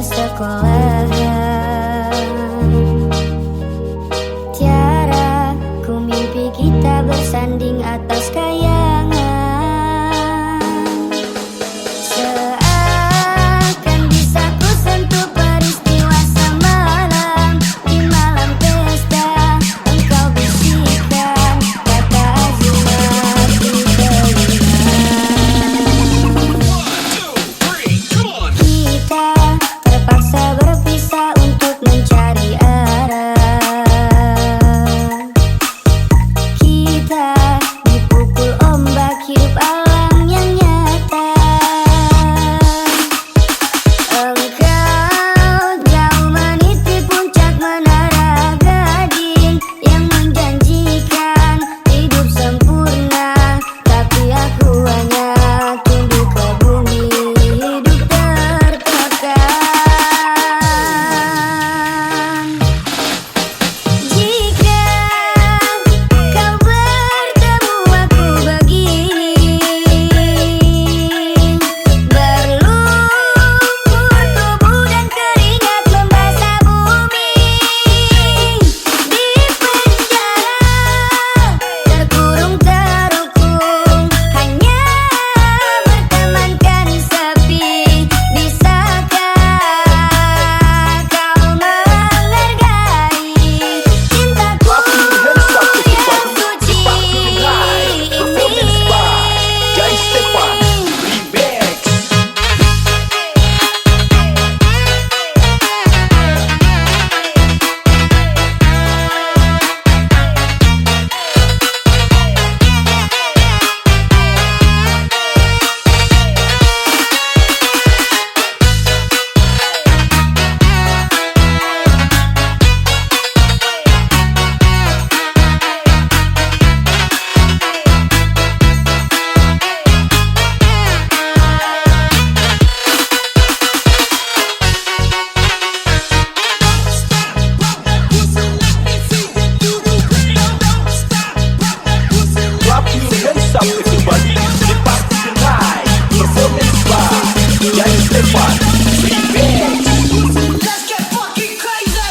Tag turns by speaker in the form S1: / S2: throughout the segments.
S1: persekolahan. Tiara ku mimpi kita bersanding atas kayangan. Seakan bisa ku sentuh peristiwa semalam. Di malam pesta engkau bisikan kata azimat di telinga. Kita terpaksa berpisah untuk mencari arah. Kita dipukul ombak hidup alam yang nyata. Engkau jauh meniti puncak menara Gading yang menjanjikan hidup sempurna, tapi aku hanya tunduk ke bumi, hidup tertekan. Jika kau bertemu aku begini, berlumpur tubuh dan keringat membasah bumi. Di penjara terkurung terhukum, hanya bertemankan sepi. Bisakah kau menghargai cintaku yang suci ini?
S2: Jai Stefan Remix. Clap your hands up everybody. The party tonight. Performance by Jai Stefan Remix.
S3: Let's get fucking crazy.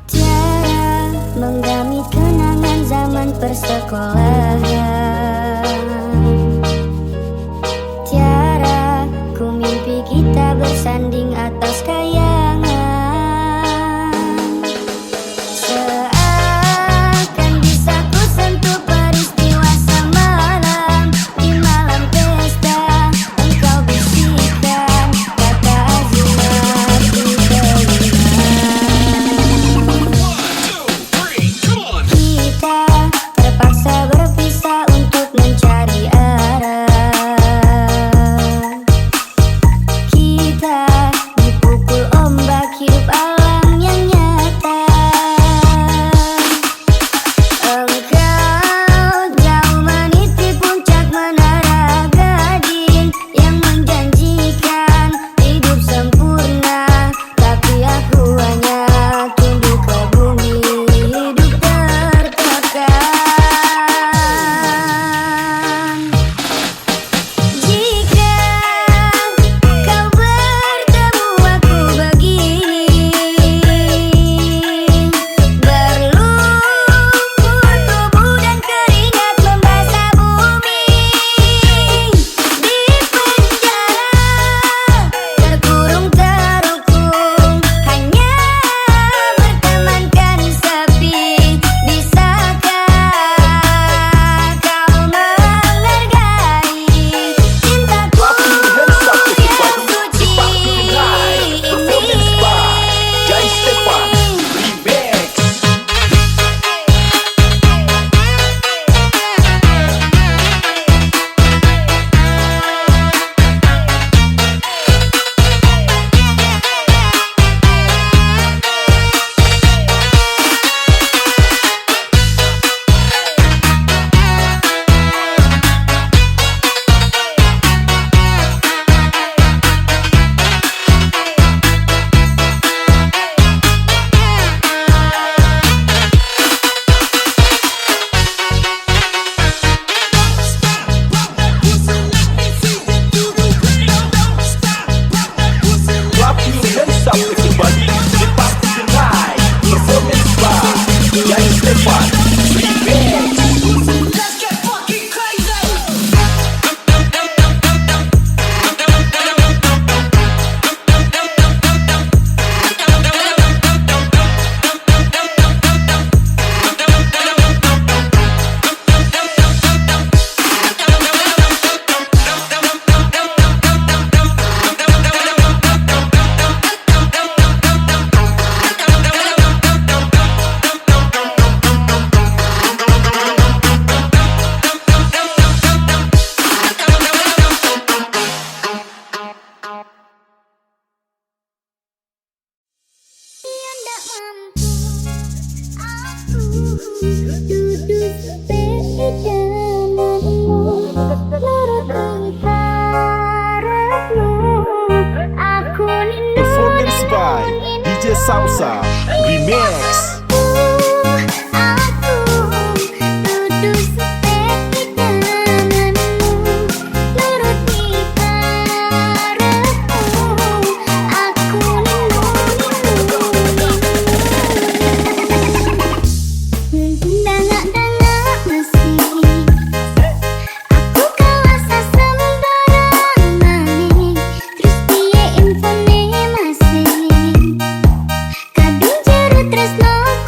S1: Tiara menggamit kenangan zaman persekolahan. Tiara ku mimpi kita bersanding atas kayangan. Seakan bisa ku sentuh peristiwa semalam. Di malam pesta engkau bisikan kata azimat di telinga. Kita terpaksa berpisah untuk mencari arah. Kita dipukul ombak hidup alam yang nyata. Engkau jauh meniti puncak menara Gading yang menjanjikan hidup sempurna, tapi aku hanya tunduk ke bumi, hidup tertekan.
S2: Salsa Remix.
S1: Tresno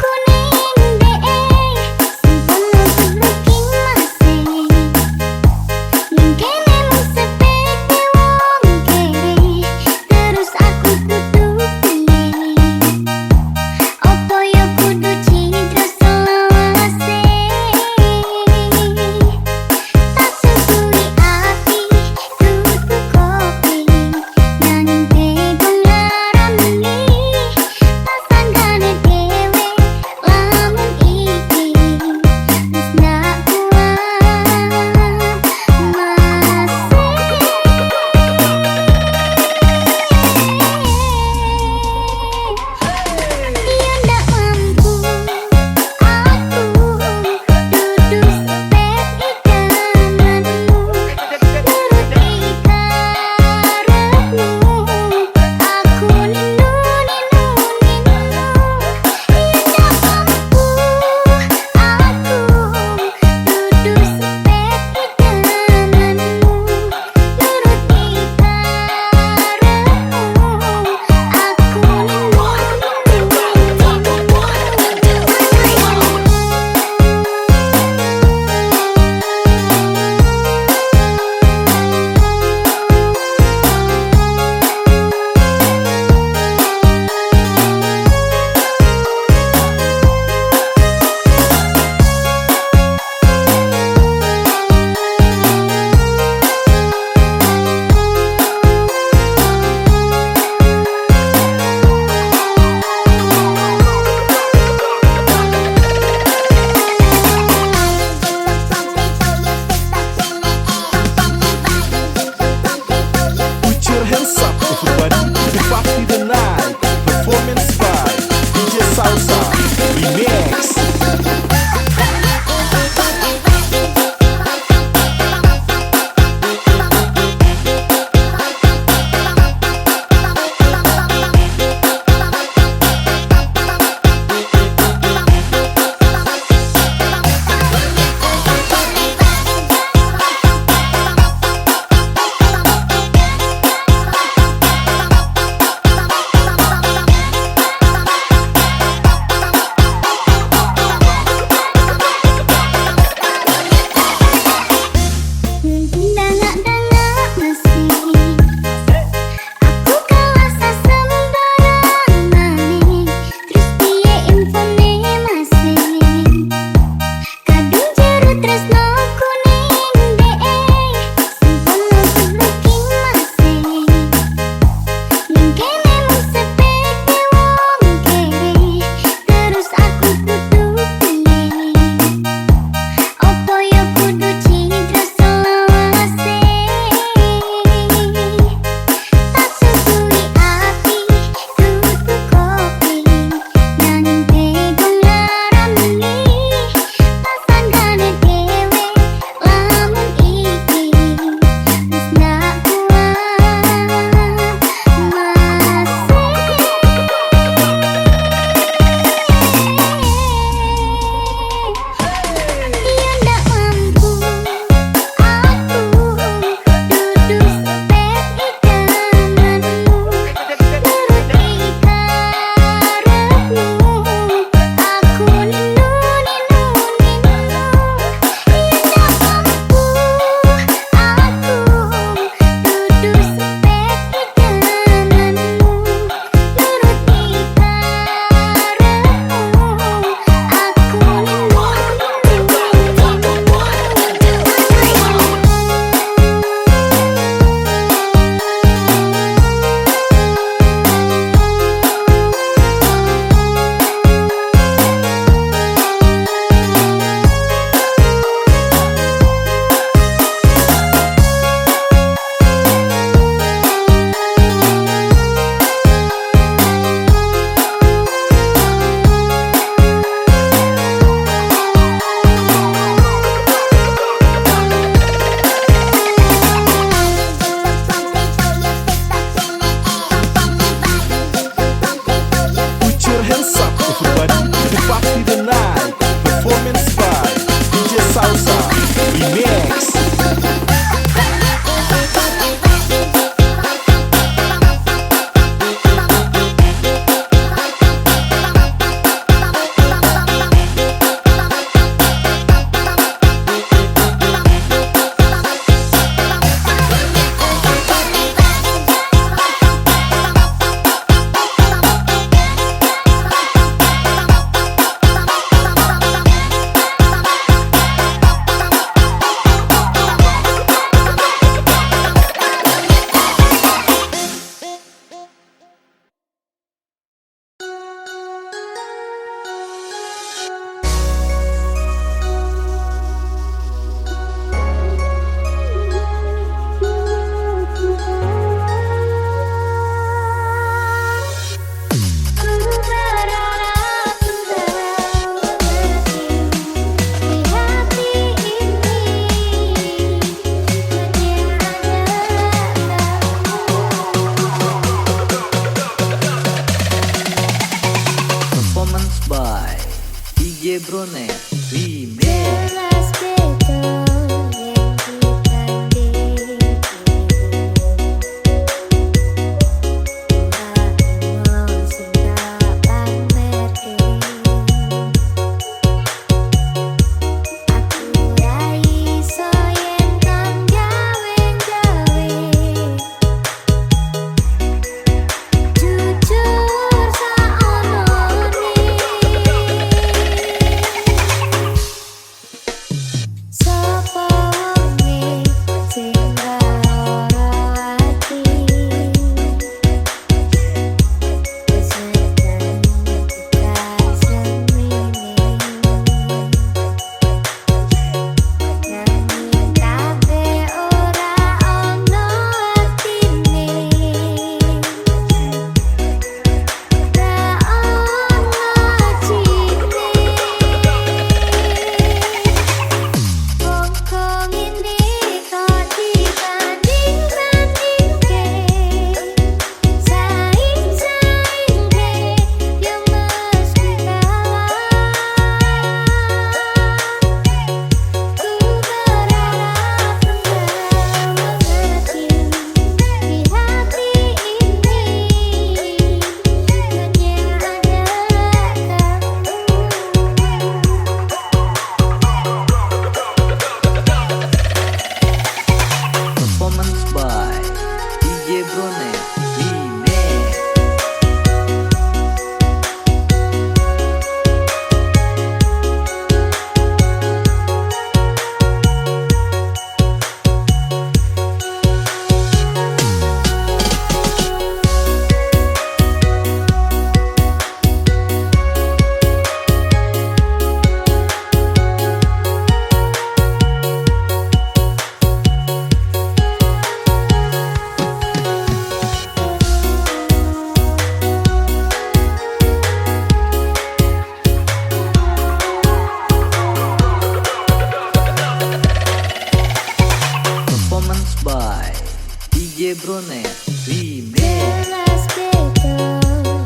S4: Brunet Remix.
S1: Jelas beda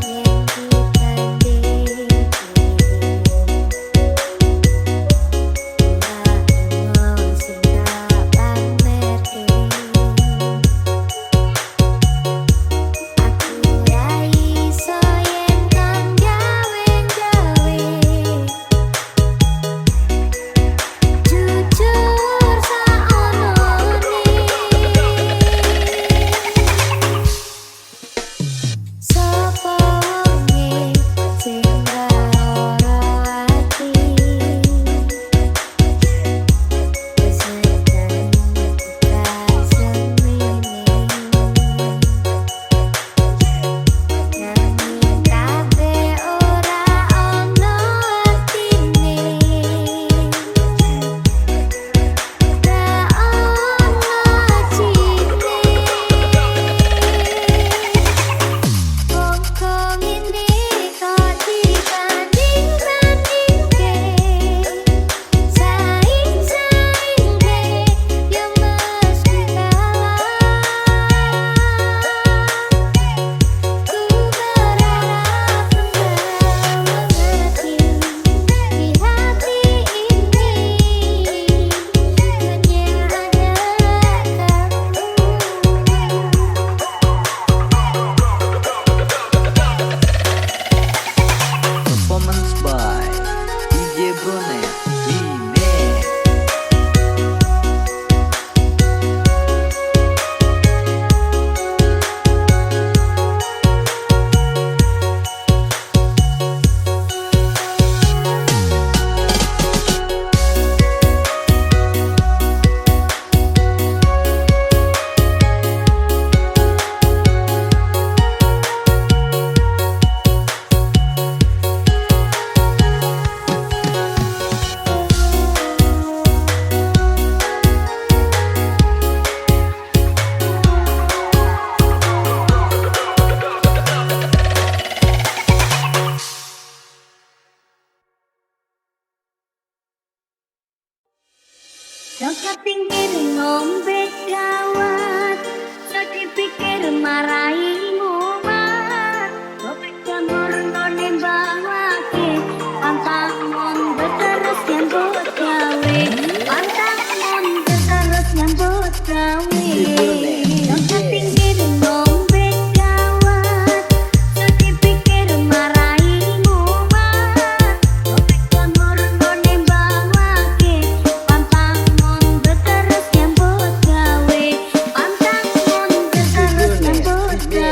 S1: yang dibandingin. Tak mau sing tak pamerke. Aku ra iso yen kon gawe-gawe. Jujur saonone. Sapa wonge sing ora ati. Wis nedan kasemene. Nanging kabeh ora ono artine. Tak ono cine. Wong ini kok dibanding-bandingke. Saing-saingke yo mesti kalah. Ku berharap Anda mengerti di hati ini hanya ada
S4: Performance by DJ Brunet Remix.
S1: Jaka pinggir ngombe gawat, so dipikir marai mumat. Gopek jamur none bawake, pantang monde terus nyambut gawe. Pantang monde terus nyambut gawe. Jaka pinggir ngombe gawat, so dipikir marai mumat. Gopek jamur none bawake, pantang monde terus nyambut gawe. Pantang monde terus nyambut gawe.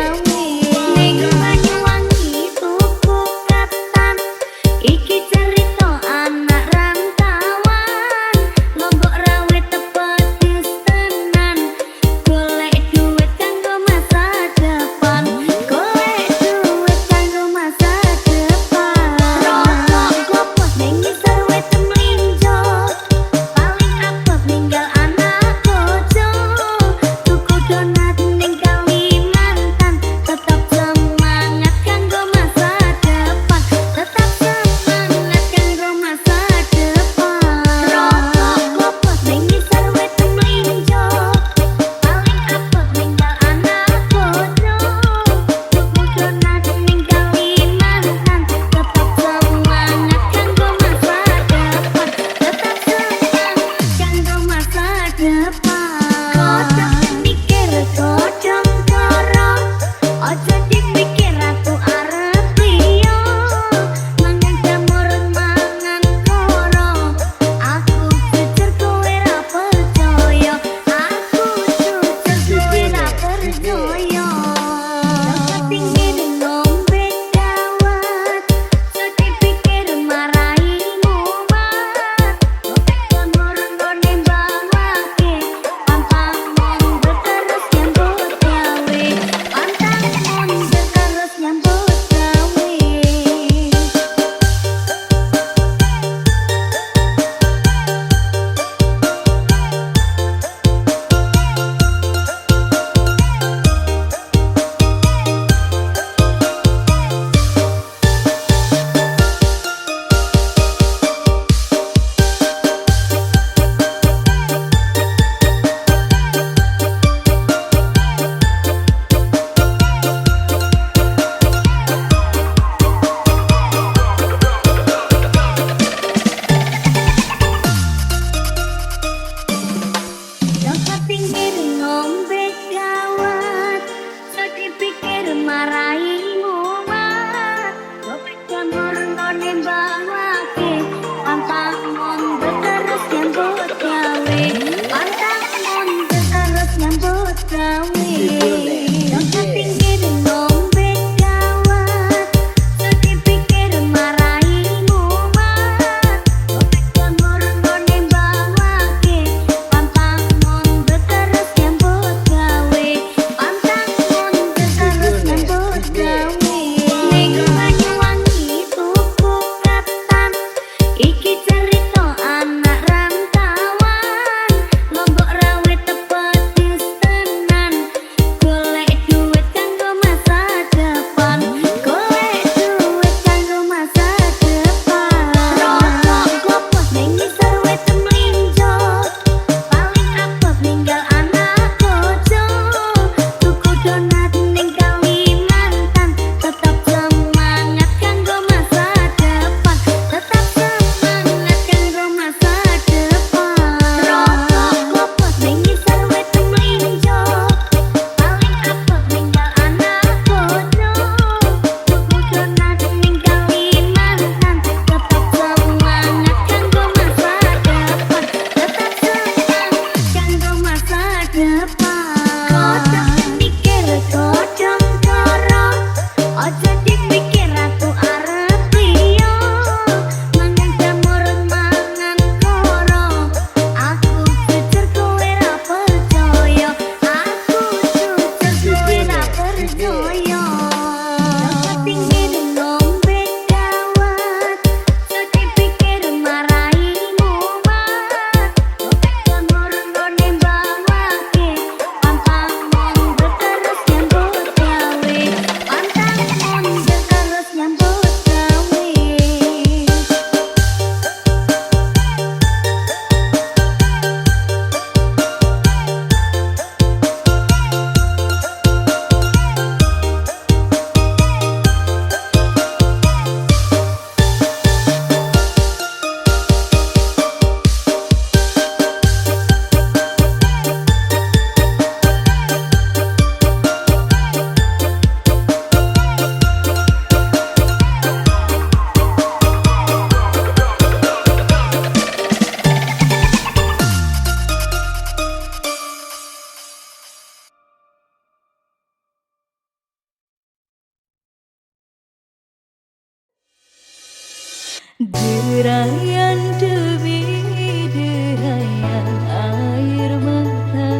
S5: derayan demi derayan air mata,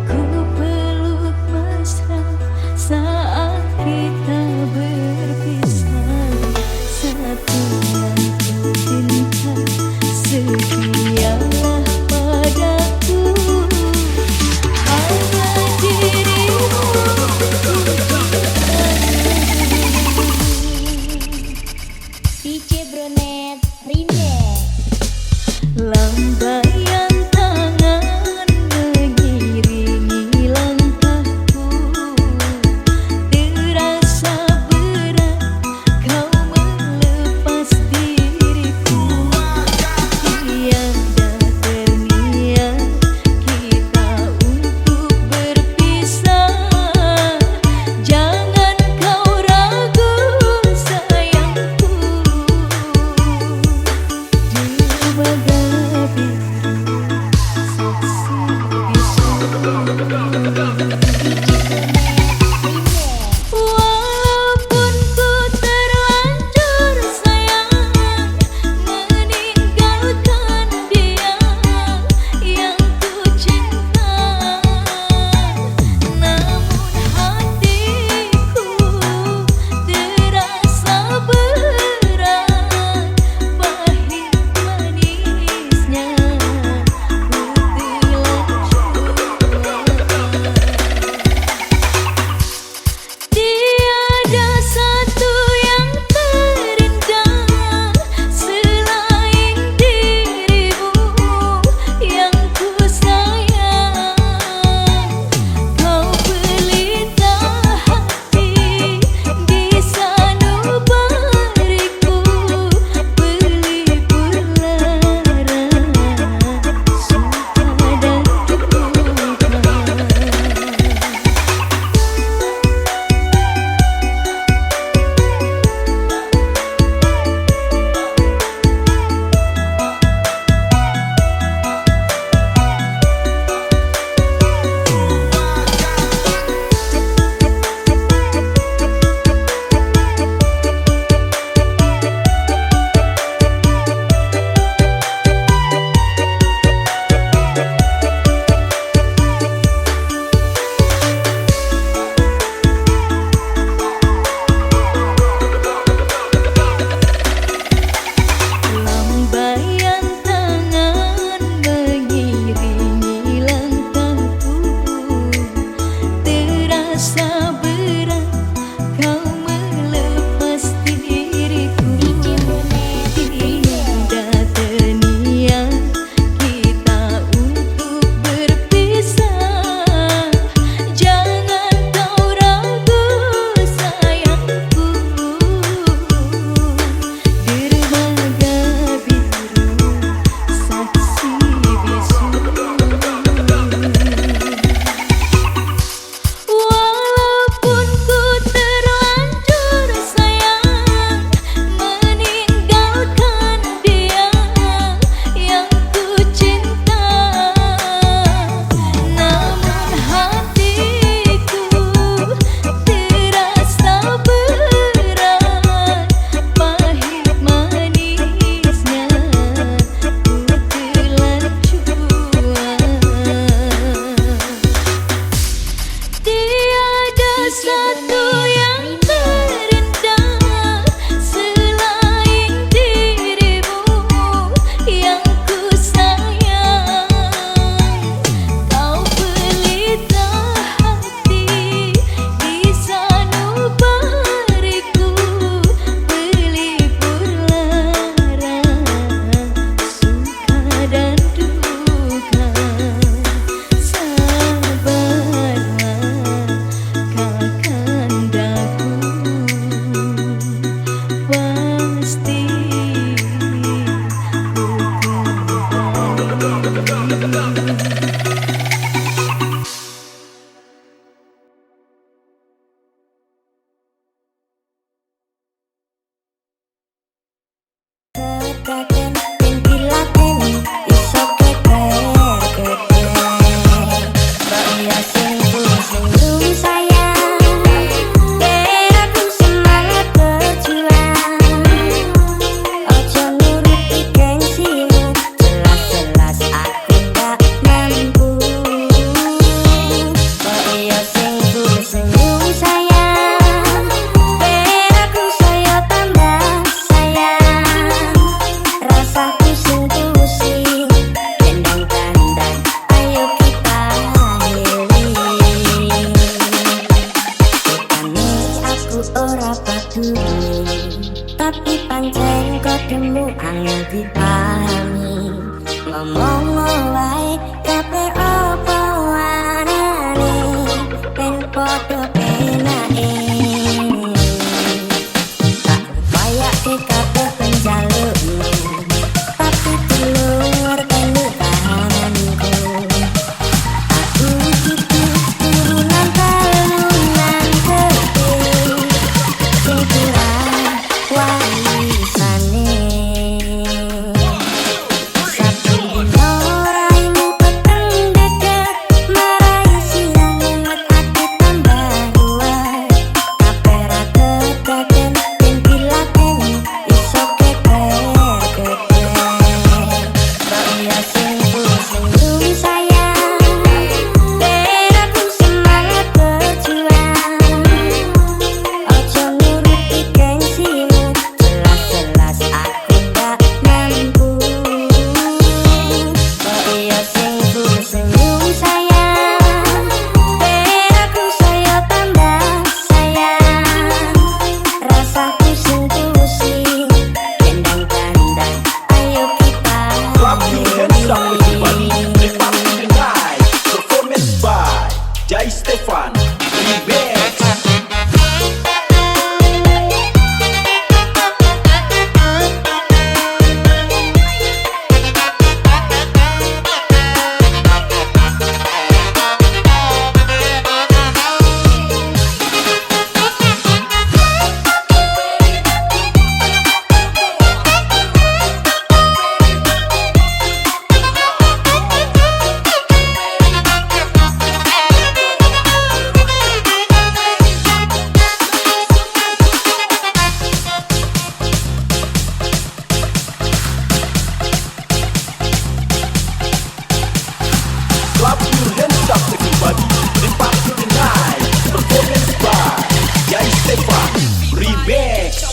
S5: ku peluk mesra saat kita berpisah. Satu yang ku cinta, setialah padaku, hanya dirimu
S1: DJ Bronet ngomong wae kabeh apa warane ben padha penake tak bayake kabeh penjalukmu tapi telur telu tahananku aku gitu turunan talunan keping sing kurang warisane
S2: Jai Stefan Remix. Clap your hands up everybody, the party tonight. Performance by Jai Stefan Remix.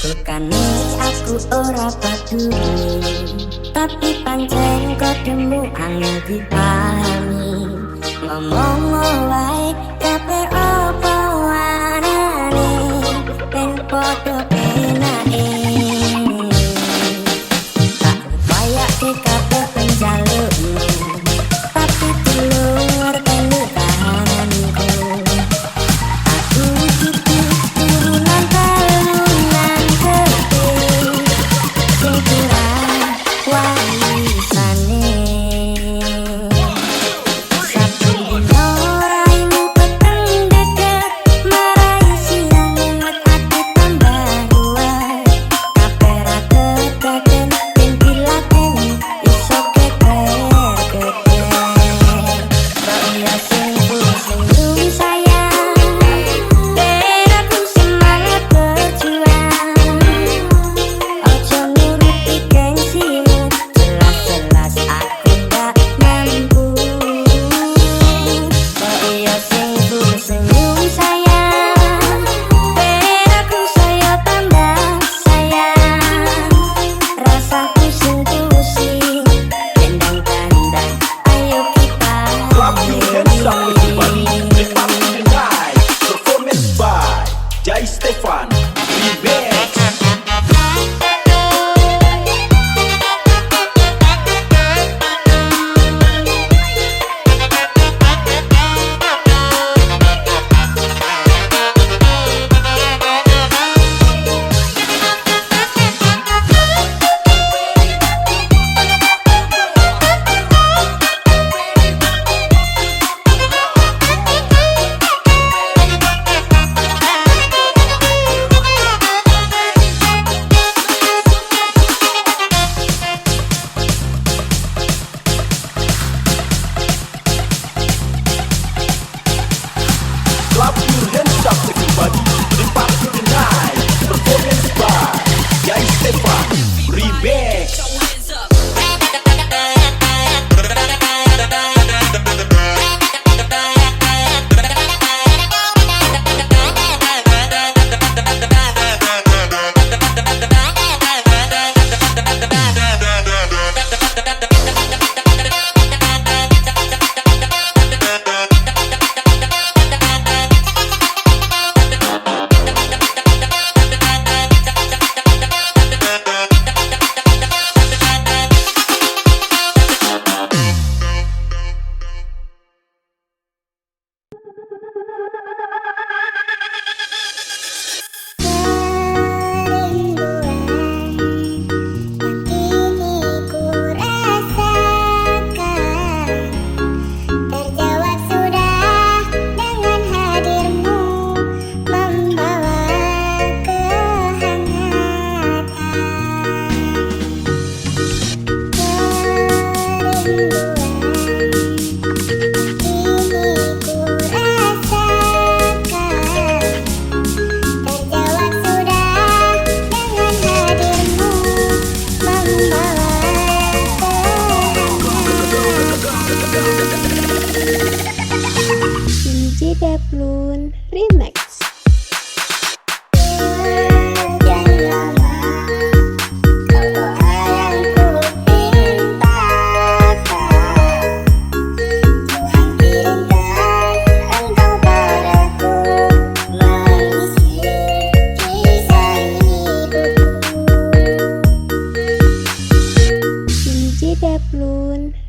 S1: Bukannya aku ora peduli, tapi pancen kodemu angel dipahami. Ngomong wae kabeh apa warane ben padha penake tak bayake kabeh penjalukmu tapi telur telu tahananku aku gitu turunan talunan keping sing kurang warisane satu dino raimu peteng deket marai siang hati tambah luar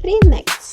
S6: Remix.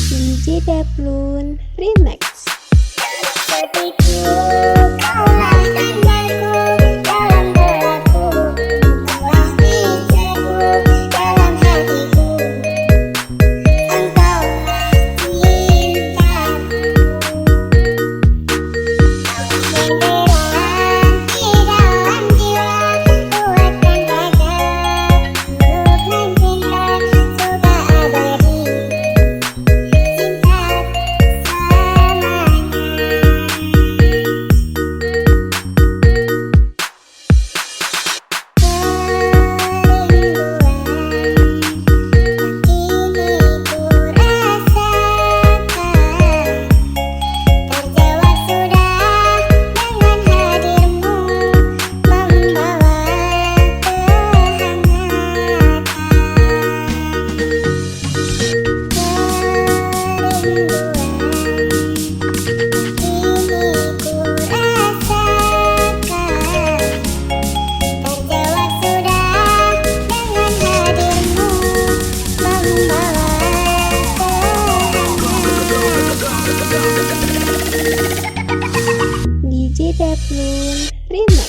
S6: DJ Deplun Remix. DJ Deplun Remix.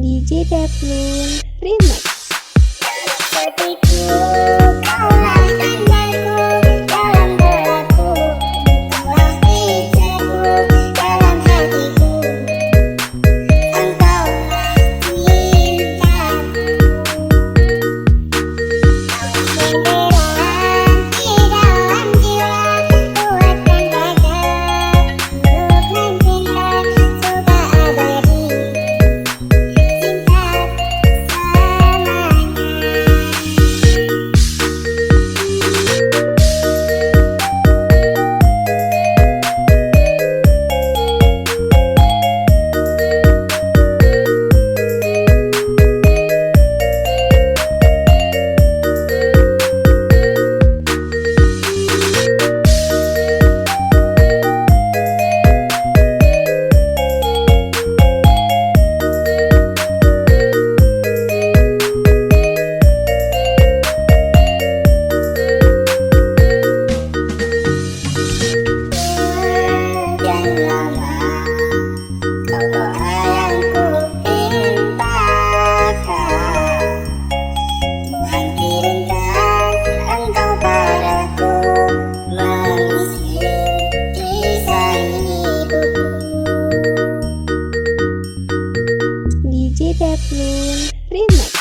S6: DJ Deplun Remix. Deplun Remix.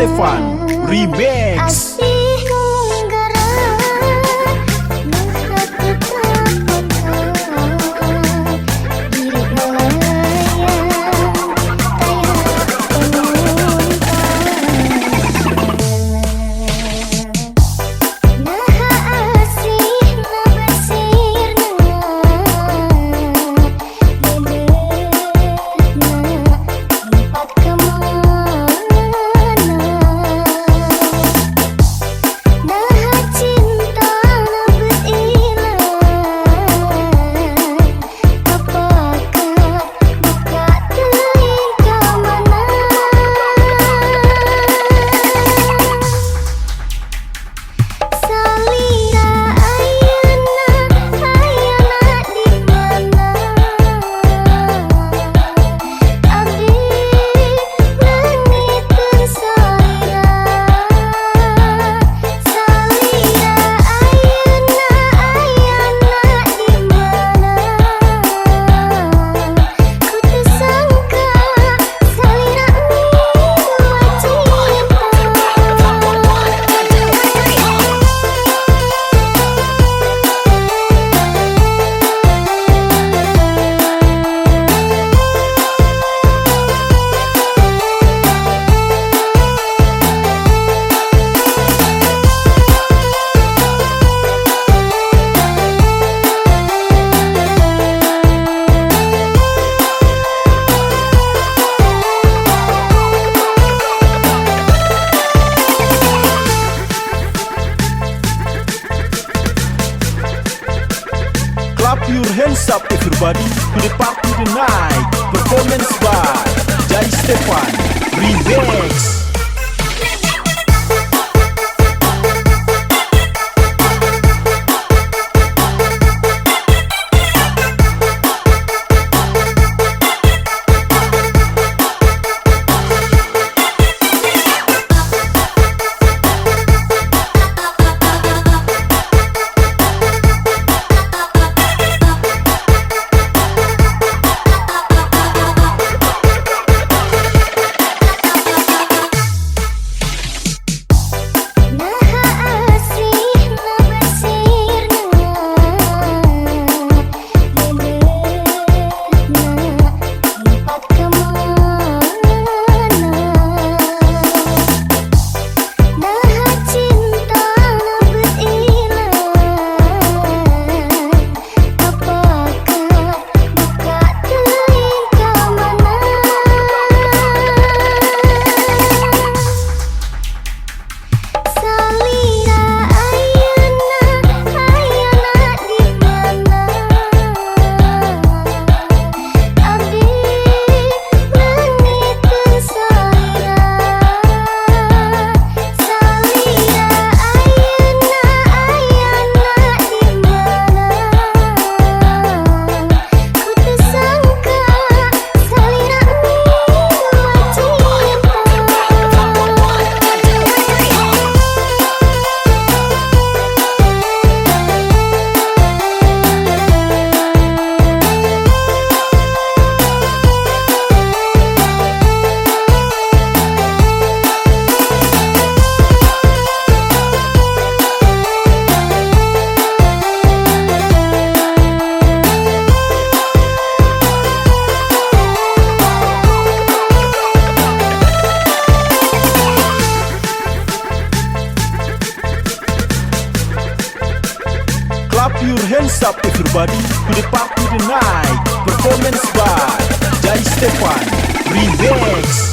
S2: Stefan Remix. Clap your hands up everybody to the party tonight. Performance by Jai Stefan Remix. Clap your hands up everybody to the party tonight. Performance by Jai Stefan Remix.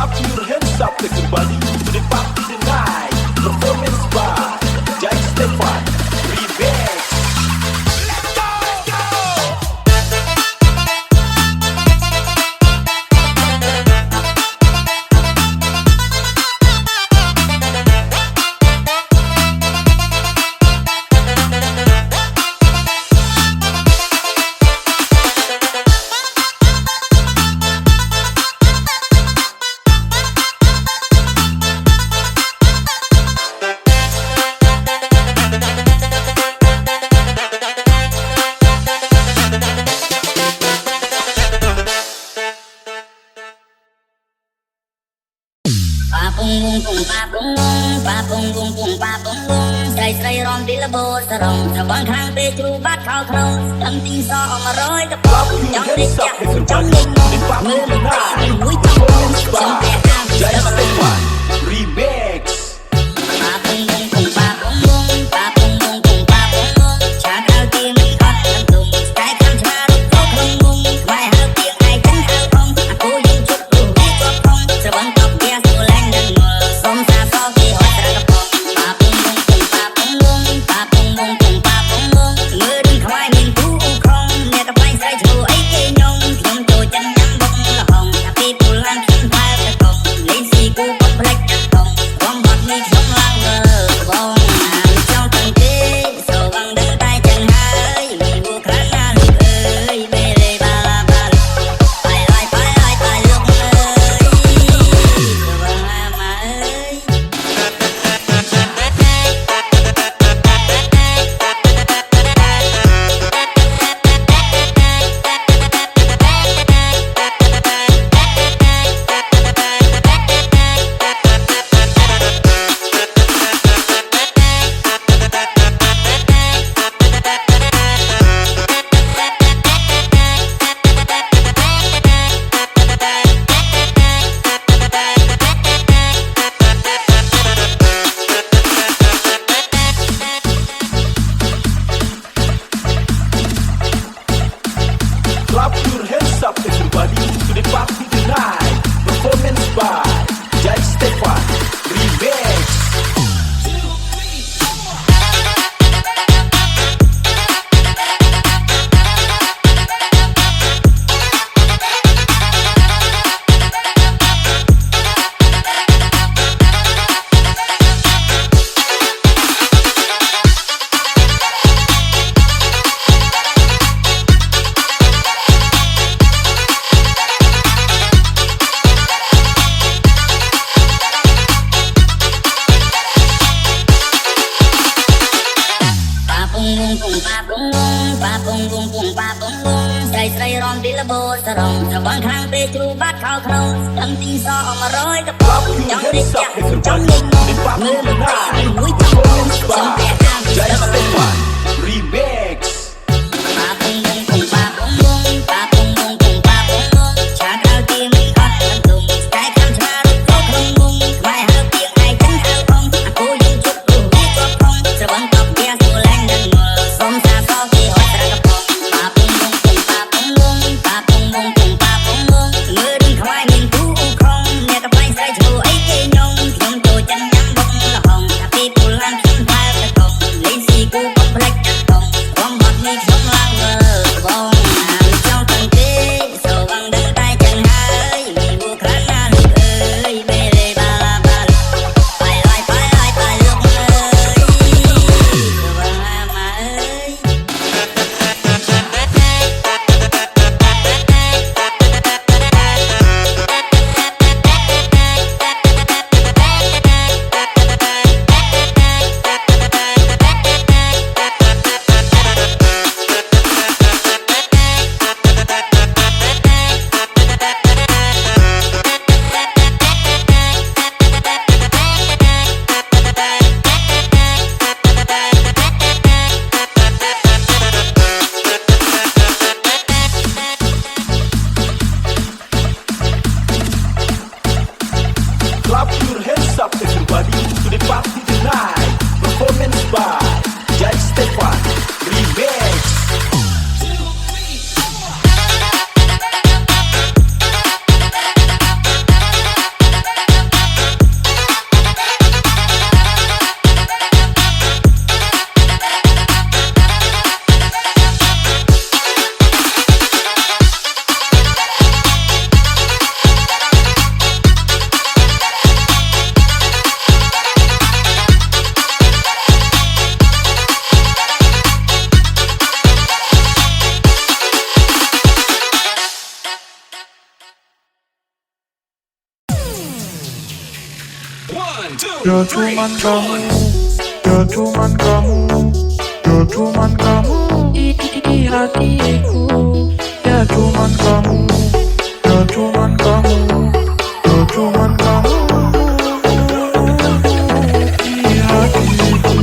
S2: Clap your hands up everybody to the party tonight. Performance by Jai Stefan Remix.
S7: Pa pung pung pa pung pa pung pung pa pung pung ស្រីស្រីរំទីលបោសរងស្រវឹងខាងពេលជ្រូបាត់ខោក្នុងដឹងទីសអម100កពកចង់រីកចាក់ចង់លេងមកមើលមិនបានមួយចង់សុំតែតាម
S2: Jai Stefan Remix.
S7: Pa pung pung pa pung pung pa pung pung pa pung pung ឆាដល់ទៀងអត់នឹងទុំតែខាងឆ្មារត់ទៅក្នុងមុំខ្វាយហើទៀងឯងចឹងហៅផងអាគូយើងជុករូបជាប់ផងស្រវឹងតបវាស្រួលឡើងនឹងមើលសុំសាសអគេហត់ត្រកពង Pa pung pung pa pung pung pa pung pung pa pung pung មើលនឹងខ្វាយមានគូខំអ្នកតបៃស្រីឈ្មោះអីគេញងខ្ញុំចូលចិនញ៉ាំបងលហងថាពីពូឡានខ្ញុំផែតកងលេងស៊ីគូបាត់ផ្លេចចាក់កងរំបាត់នេះខ្ញុំឡើងមើលបងអានចង់តាំងទេសូវងដឹងតែចឹងហើយមានគូខ្លាំងណាស់លោកអើយបេលេបាឡាបាឡាបាយលោកអើយសូវងឡាម៉ាអើយ
S2: Clap your hands up everybody to the party tonight. Performance by Jai Stefan Remix.
S7: Pa pung pung pa pung pung pa pung pung pa pung pung ស្រីស្រីរំទីលបោសរងស្រវឹងខាងពេលជ្រូបាត់ខោក្នុងដឹងទីសអម100កពកចង់រីកចាក់ចង់លេងមកមើលមិនបានមួយចង់សុំតែតាម
S2: Jai Stefan Remix.
S7: Pa pung pung pa pung pung pa pung pung pa pung pung ឆាដល់ទៀងអត់នឹងទុំតែខាងឆ្មារត់ទៅក្នុងមុំខ្វាយហើទៀងឯងចឹងហៅផងអាគូយើងជុករូបជាប់ផងស្រវឹងតបវាស្រួលឡើងនឹងមើលសុំសាសអគេហត់ត្រកពង Pa pung pung pa pung pung pa pung pung pa pung pung មើលនឹងខ្វាយមានគូខំអ្នកតបៃស្រីឈ្មោះអីគេញងខ្ញុំចូលចិនញ៉ាំបងលហងថាពីពូឡានខ្ញុំផែតកងលេងស៊ីគូបាត់ផ្លេច
S8: ya cuman kamu, ya cuman kamu, ya cuman kamu di hatiku, ya cuman kamu, ya cuman kamu, ya cuman kamu di hatiku.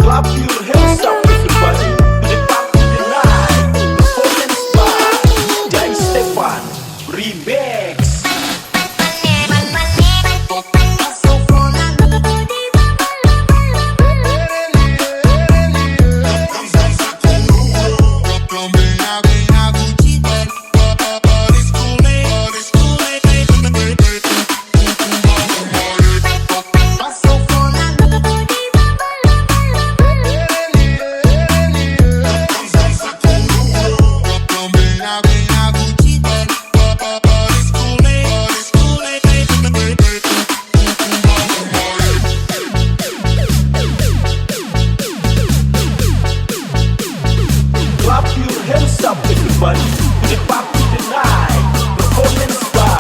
S2: Clap your hands up everybody to the party tonight. Performance by Jai Stefan Remix. Clap your hands up everybody to the party tonight. Performance by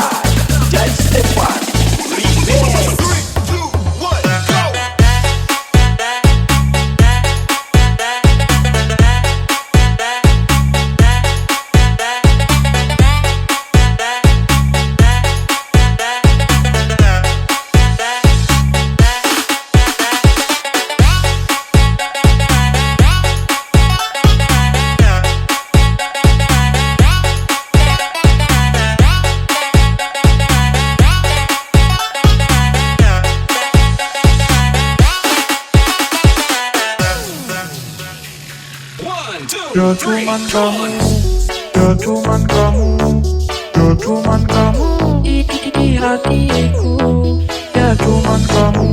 S2: Jai Stefan Remix. 3, 2, 1, go!
S8: Ya cuman kamu, ya cuman kamu, ya cuman kamu di hatiku, ya cuman kamu,